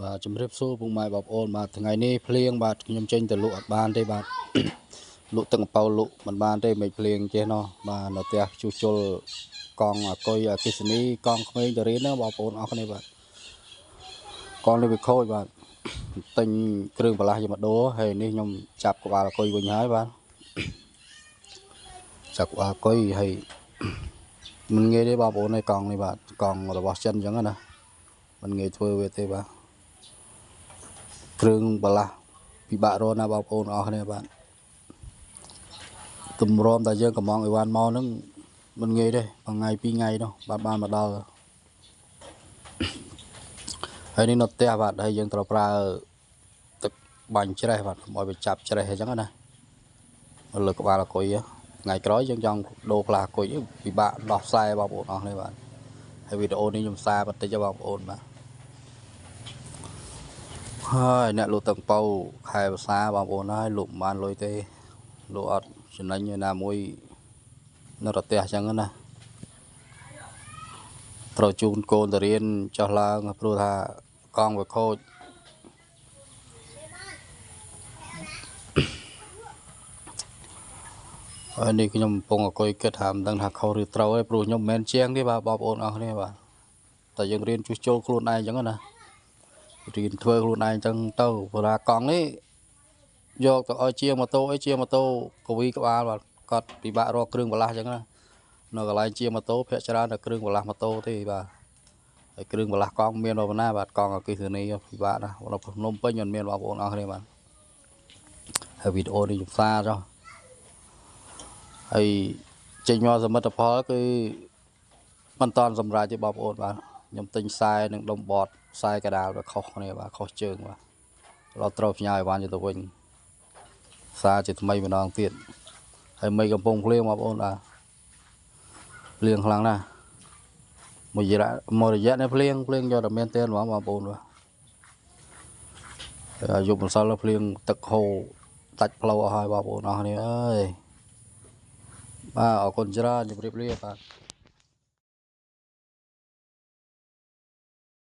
បាទជំរាបសួរពុកម៉ែបងប្អូនបាទថ្ងៃនេះភ្លៀងបាទខ្ញុំចេញទៅលក់អត់បានទេបាទលក់ទឹកកប៉ៅលក់មិនបានទេមិនភ្លៀងចេះណោះបាទនៅផ្ទះជួសជុលកង់អគុយអគិសនីកង់ក្មេងទៅរៀនណាបងប្អូនអរគ្នាបាទកង់នេះវាខូចបាទទិញគ្រឿងបន្លាស់យកមកដូរហើយនេះខ្ញុំចាប់ក្បាលអគុយវិញហើយបាទចាប់ក្បាលអគុយហើយមិនងាយទេបងប្អូនឯកង់នេះបាទកង់របស់ចិនអញ្ចឹងណាមិនងាយធ្វើវាទេបាទគ្រឿងបន្លាស់ពិបាករកណាបងប្អូនអរគ្នាបាទទម្រាំតែយើងកំងអីវ៉ាន់មកហ្នឹងមិនងាយទេមួយថ្ងៃពីរថ្ងៃនោះបានមកដល់ហើយនេះនៅផ្ទះបាទហើយយើងត្រូវប្រើទឹកបាញ់ច្រេះបាទកុំឲ្យវាចាប់ច្រេះអញ្ចឹងណាលើក្បាលអគុយថ្ងៃក្រោយយើងចង់ដូរផ្លាអគុយពិបាកដោះខ្សែបងប្អូនអរគ្នាបាទហើយវីដេអូនេះខ្ញុំសារបន្តិចបងប្អូនបាទហើយអ្នកលក់ទឹកប៉ៅខែភាសាបងប្អូនហើយលក់មិនបានលុយទេលក់អត់ចំណេញណាមួយនៅរទះអញ្ចឹងណាត្រូវជូនកូនទៅរៀនចុះឡើងព្រោះថាកង់វាខូចហើយនេះខ្ញុំកំពុងអង្គុយគិតថាមិនដឹងថាខុសឬត្រូវទេព្រោះខ្ញុំមិនមែនជាងទេបាទបងប្អូនអរគ្នាបាទតែយើងរៀនជួសជុលខ្លួនឯងអញ្ចឹងណារៀនធ្វើខ្លួនឯងអញ្ចឹងទៅព្រោះថាកង់នេះយកទៅឲ្យជាម៉ូតូអីជាម៉ូតូកវីក្បាលបាទគាត់ពិបាករកគ្រឿងបន្លាស់អញ្ចឹងណានៅកន្លែងជាម៉ូតូភាគច្រើនតែគ្រឿងបន្លាស់ម៉ូតូទេបាទហើយគ្រឿងបន្លាស់កង់មាននៅណាបាទកង់អគ្គិសនីពិបាកណានៅភ្នំពេញមិនមានបងប្អូនអរគ្នាបាទហើយវីដេអូនេះខ្ញុំសារចុះហើយចេញមកសមិទ្ធផលគឺមិនតាន់សម្រាប់ទេបងប្អូនបាទខ្ញុំទិញខ្សែនិងដុំបតខ្សែកដាលវាខុសគ្នាបាទខុសជើងបាទเราត្រូវផ្ញើឲ្យបានទៅវិញសារជាថ្មីម្ដងទៀតហើយមិនកំពុងភ្លៀងបងប្អូនបាទភ្លៀងខ្លាំងណាស់មួយរយៈនេះភ្លៀងយកតែមែនទែនហ្មងបងប្អូនបាទហើយយប់ម្សិលភ្លៀងទឹកហូរតាច់ផ្លូវអស់ហើយបងប្អូនអរគ្នាអើយបាទអរគុណច្រើនជម្រាបលាបាទ